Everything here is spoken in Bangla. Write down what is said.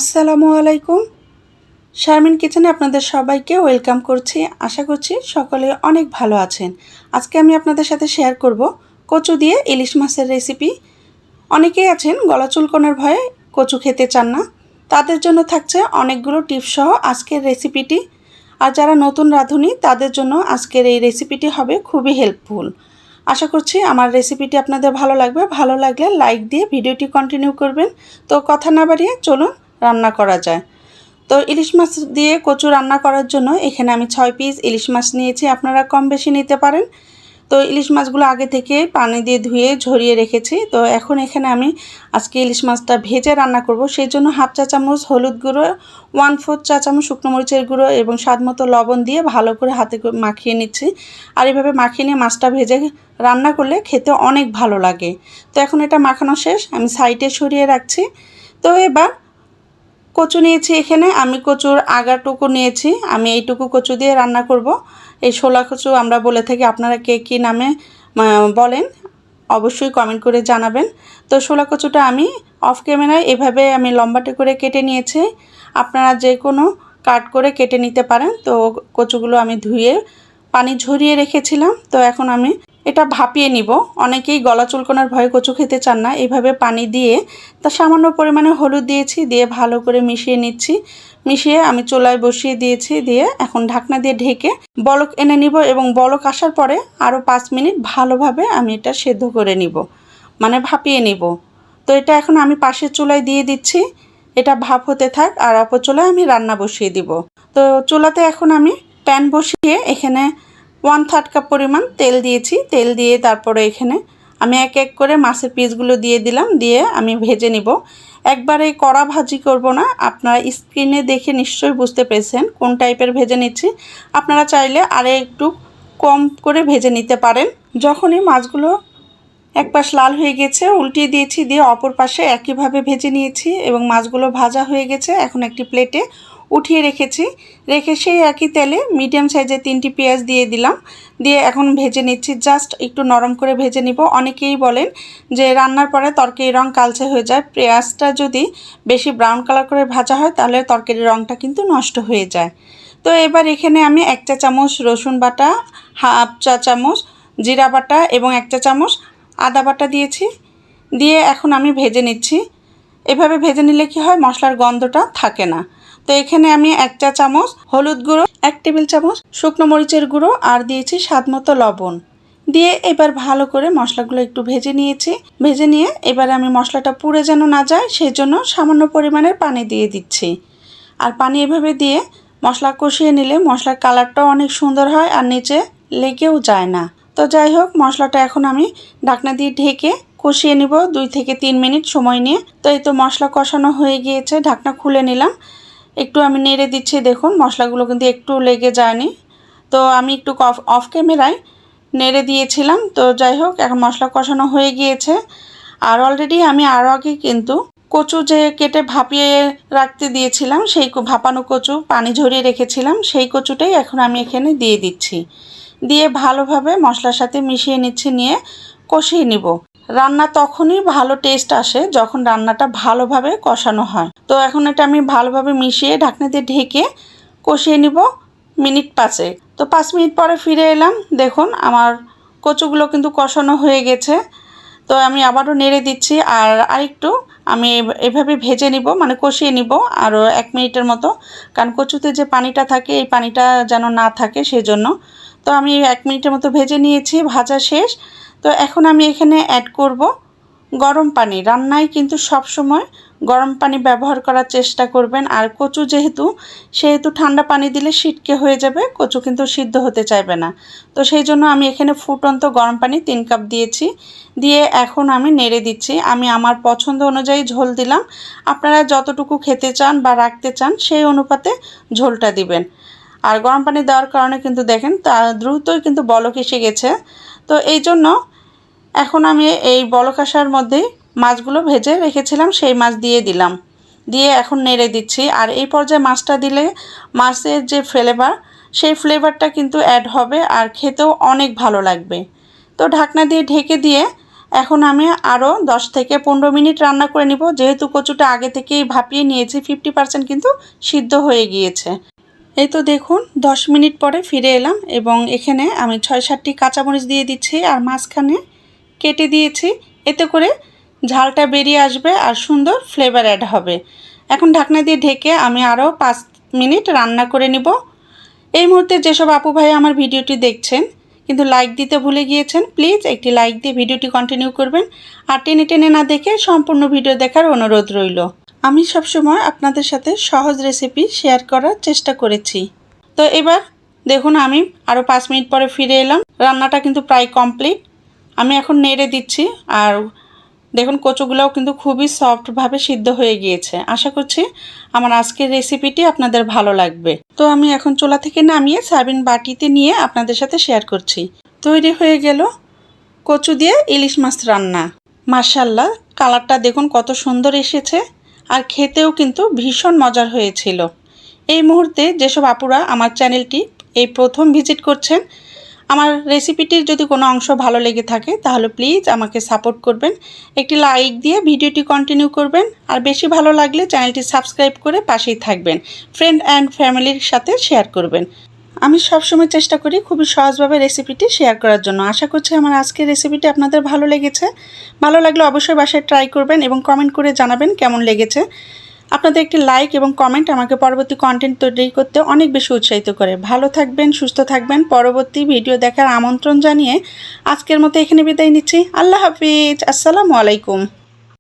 আসসালামু আলাইকুম। শারমিন কিচেনে আপনাদের সবাইকে ওয়েলকাম করছি। আশা করছি সকলে অনেক ভালো আছেন। আজকে আমি আপনাদের সাথে শেয়ার করব কচু দিয়ে ইলিশ মাছের রেসিপি। অনেকেই আছেন গলা চুলকোনার ভয়ে কচু খেতে চান না, তাদের জন্য থাকছে অনেকগুলো টিপস সহ আজকের রেসিপিটি। আর যারা নতুন রাঁধুনি তাদের জন্য আজকের এই রেসিপিটি হবে খুবই হেল্পফুল। আশা করছি আমার রেসিপিটি আপনাদের ভালো লাগবে। ভালো লাগলে লাইক দিয়ে ভিডিওটি কন্টিনিউ করবেন। তো কথা না বাড়িয়ে চলুন রান্না করা যায়। তো ইলিশ মাছ দিয়ে কচু রান্না করার জন্য এখানে আমি 6 পিস ইলিশ মাছ নিয়েছি। আপনারা কম বেশি নিতে পারেন। তো ইলিশ মাছগুলো আগে থেকে পানি দিয়ে ধুয়ে ঝরিয়ে রেখেছি। তো এখন এখানে আমি আজকে ইলিশ মাছটা ভেজে রান্না করব। সেই জন্য হাফ চা চামচ হলুদ গুঁড়ো, 1/4 চা চামচ শুকনো মরিচের গুঁড়ো এবং স্বাদমতো লবণ দিয়ে ভালো করে হাতে মাখিয়ে নিচ্ছি। আর এইভাবে মাখিয়ে নিয়ে মাছটা ভেজে রান্না করলে খেতে অনেক ভালো লাগে। তো এখন এটা মাখানো শেষ, আমি সাইডে সরিয়ে রাখছি। তো এবার কচু নিয়েছি। এখানে আমি কচুর আগাটুকু নিয়েছি। আমি এইটুকু কচু দিয়ে রান্না করব। এই শোলা কচু আমরা বলে থাকি, আপনারা কে কী নামে বলেন অবশ্যই কমেন্ট করে জানাবেন। তো শোলা কচুটা আমি অফ ক্যামেরায় এভাবে আমি লম্বাটে করে কেটে নিয়েছি। আপনারা যে কোনো কাট করে কেটে নিতে পারেন। তো কচুগুলো আমি ধুয়ে পানি ঝরিয়ে রেখেছিলাম। তো এখন আমি এটা ভাপিয়ে নিব। অনেকেই গলা চুলকোনার ভয়ে কচু খেতে চান না। এইভাবে পানি দিয়ে তা সামান্য পরিমাণে হলুদ দিয়েছি, দিয়ে ভালো করে মিশিয়ে নিচ্ছি। মিশিয়ে আমি চুলায় বসিয়ে দিয়েছি। দিয়ে এখন ঢাকনা দিয়ে ঢেকে বলক এনে নিব এবং বলক আসার পরে আরও 5 মিনিট ভালোভাবে আমি এটা সেদ্ধ করে নিব, মানে ভাপিয়ে নিব। তো এটা এখন আমি পাশের চুলায় দিয়ে দিচ্ছি। এটা ভাপ হতে থাক আর অপর চুলায় আমি রান্না বসিয়ে দিব। তো চুলাতে এখন আমি প্যান বসিয়ে এখানে 1/3 কাপ পরিমাণ তেল দিয়েছি। তেল দিয়ে তারপরে এখানে আমি এক এক করে মাছের পিসগুলো দিয়ে দিলাম। দিয়ে আমি ভেজে নিব। একবারে কড়া ভাজি করব না। আপনারা স্ক্রিনে দেখে নিশ্চয়ই বুঝতে পেরেছেন কোন টাইপের ভেজে নিচ্ছি। আপনারা চাইলে আরও একটু কম করে ভেজে নিতে পারেন। যখনই মাছগুলো এক পাশ লাল হয়ে গেছে উল্টিয়ে দিয়েছি, দিয়ে অপর পাশে একইভাবে ভেজে নিয়েছি এবং মাছগুলো ভাজা হয়ে গেছে। এখন একটি প্লেটে উঠিয়ে রেখেছি। রেখে সেই একই তেলে মিডিয়াম সাইজের 3টি পেঁয়াজ দিয়ে দিলাম। দিয়ে এখন ভেজে নিচ্ছি, জাস্ট একটু নরম করে ভেজে নিব। অনেকেই বলেন যে রান্নার পরে তরকারির রং কালচে হয়ে যায়। পেঁয়াজটা যদি বেশি ব্রাউন কালার করে ভাজা হয় তাহলে তরকারির রংটা কিন্তু নষ্ট হয়ে যায়। তো এবার এখানে আমি 1 চা চামচ রসুন বাটা, হাফ চা চামচ জিরা বাটা এবং 1 চা চামচ আদা বাটা দিয়েছি। দিয়ে এখন আমি ভেজে নিচ্ছি। এভাবে ভেজে নিলে কি হয়, মশলার গন্ধটা থাকে না। তো এখানে আমি 1 চা চামচ হলুদ গুঁড়ো, 1 টেবিল চামচ শুকনো মরিচের গুঁড়ো আর দিয়েছি স্বাদমতো লবণ। দিয়ে এবার ভালো করে মশলাগুলো একটু ভেজে নিয়েছি। ভেজে নিয়ে এবার আমি মশলাটা পুড়ে যেন না যায় সেই জন্য সামান্য পরিমাণের পানি দিয়ে দিচ্ছি। আর পানি এভাবে দিয়ে মশলা কষিয়ে নিলে মশলার কালারটাও অনেক সুন্দর হয় আর নিচে লেগেও যায় না। তো যাই হোক, মশলাটা এখন আমি ঢাকনা দিয়ে ঢেকে কষিয়ে নিব 2 থেকে 3 মিনিট সময় নিয়ে। তো এই তো মশলা কষানো হয়ে গিয়েছে, ঢাকনা খুলে নিলাম। একটু আমি নেড়ে দিচ্ছি, দেখুন মশলাগুলো কিন্তু একটু লেগে যায়নি। তো আমি একটু অফ ক্যামেরায় নেড়ে দিয়েছিলাম। তো যাই হোক, এখন মশলা কষানো হয়ে গিয়েছে। আর অলরেডি আমি আরও আগে কিন্তু কচু যে কেটে ভাপিয়ে রাখতে দিয়েছিলাম, সেই ভাপানো কচু পানি ঝরিয়ে রেখেছিলাম, সেই কচুটাই এখন আমি এখানে দিয়ে দিচ্ছি। দিয়ে ভালোভাবে মশলার সাথে মিশিয়ে নিচ্ছি, নিয়ে কষিয়ে নিব। রান্না তখনই ভালো টেস্ট আসে যখন রান্নাটা ভালোভাবে কষানো হয়। তো এখন এটা আমি ভালোভাবে মিশিয়ে ঢাকনা দিয়ে ঢেকে কষিয়ে নিব মিনিট 5। তো 5 মিনিট পরে ফিরে এলাম। দেখুন আমার কচুগুলো কিন্তু কষানো হয়ে গেছে। তো আমি আবারও নেড়ে দিচ্ছি আর আরেকটু আমি এভাবে ভেজে নিব, মানে কষিয়ে নিব আরও 1 মিনিটের মতো। কারণ কচুতে যে পানিটা থাকে এই পানিটা যেন না থাকে সেজন্য। তো আমি 1 মিনিটের মতো ভেজে নিয়েছি, ভাজা শেষ। তো এখন আমি এখানে অ্যাড করব গরম পানি। রান্নায় কিন্তু সব সময় গরম পানি ব্যবহার করার চেষ্টা করবেন। আর কচু সেহেতু ঠান্ডা পানি দিলে ছিটকে হয়ে যাবে, কচু কিন্তু সিদ্ধ হতে চাইবে না। তো সেই জন্য আমি এখানে ফুটন্ত গরম পানি 3 কাপ দিয়েছি। দিয়ে এখন আমি নেড়ে দিচ্ছি। আমি আমার পছন্দ অনুযায়ী ঝোল দিলাম। আপনারা যতটুকু খেতে চান বা রাখতে চান সেই অনুপাতে ঝোলটা দিবেন। আর গরম পানি দেওয়ার কারণে কিন্তু দেখেন তা দ্রুতই কিন্তু বলক এসে গেছে। তো এই জন্য এখন আমি এই বলক আসার মধ্যেই মাছগুলো ভেজে রেখেছিলাম সেই মাছ দিয়ে দিলাম। দিয়ে এখন নেড়ে দিচ্ছি। আর এই পর্যায়ে মাছটা দিলে মাছের যে ফ্লেভার, সেই ফ্লেভারটা কিন্তু অ্যাড হবে আর খেতেও অনেক ভালো লাগবে। তো ঢাকনা দিয়ে ঢেকে দিয়ে এখন আমি আরও 10 থেকে 15 মিনিট রান্না করে নিব। যেহেতু কচুটা আগে থেকেই ভাপিয়ে নিয়েছি, 50% কিন্তু সিদ্ধ হয়ে গিয়েছে। এই তো দেখুন 10 মিনিট পরে ফিরে এলাম এবং এখানে আমি 6-7টি কাঁচামরিচ দিয়ে দিচ্ছি আর মাঝখানে কেটে দিয়েছি। এতে করে ঝালটা বেরিয়ে আসবে আর সুন্দর ফ্লেভার অ্যাড হবে। এখন ঢাকনা দিয়ে ঢেকে আমি আরও 5 মিনিট রান্না করে নিব। এই মুহূর্তে যেসব আপু ভাই আমার ভিডিওটি দেখছেন কিন্তু লাইক দিতে ভুলে গিয়েছেন, প্লিজ একটি লাইক দিয়ে ভিডিওটি কন্টিনিউ করবেন আর টেনে টেনে না দেখে সম্পূর্ণ ভিডিও দেখার অনুরোধ রইল। আমি সবসময় আপনাদের সাথে সহজ রেসিপি শেয়ার করার চেষ্টা করেছি। তো এবার দেখুন আমি আরও 5 মিনিট পরে ফিরে এলাম। রান্নাটা কিন্তু প্রায় কমপ্লিট। আমি এখন নেড়ে দিচ্ছি আর দেখুন কচুগুলোও কিন্তু খুবই সফটভাবে সিদ্ধ হয়ে গিয়েছে। আশা করছি আমার আজকের রেসিপিটি আপনাদের ভালো লাগবে। তো আমি এখন চুলা থেকে নামিয়ে সার্ভিং বাটিতে নিয়ে আপনাদের সাথে শেয়ার করছি। তৈরি হয়ে গেল কচু দিয়ে ইলিশ মাছ রান্না। মাশাআল্লাহ, কালারটা দেখুন কত সুন্দর এসেছে আর খেতেও কিন্তু ভীষণ মজার হয়েছিল। এই মুহূর্তে যেসব আপুরা আমার চ্যানেলটি এই প্রথম ভিজিট করছেন, আমার রেসিপিটির যদি কোনো অংশ ভালো লেগে থাকে তাহলে প্লিজ আমাকে সাপোর্ট করবেন, একটি লাইক দিয়ে ভিডিওটি কন্টিনিউ করবেন আর বেশি ভালো লাগলে চ্যানেলটি সাবস্ক্রাইব করে পাশেই থাকবেন, ফ্রেন্ড অ্যান্ড ফ্যামিলির সাথে শেয়ার করবেন। আমি সবসময় চেষ্টা করি খুবই সহজভাবে রেসিপিটি শেয়ার করার জন্য। আশা করছি আমার আজকের রেসিপিটি আপনাদের ভালো লেগেছে। ভালো লাগলে অবশ্যই বাসায় ট্রাই করবেন এবং কমেন্ট করে জানাবেন কেমন লেগেছে। আপনাদের একটি লাইক এবং কমেন্ট আমাকে পরবর্তী কন্টেন্ট তৈরি করতে অনেক বেশি উৎসাহিত করে। ভালো থাকবেন, সুস্থ থাকবেন। পরবর্তী ভিডিও দেখার আমন্ত্রণ জানিয়ে আজকের মতো এখানে বিদায় নিচ্ছি। আল্লাহ হাফিজ। আসসালামু আলাইকুম।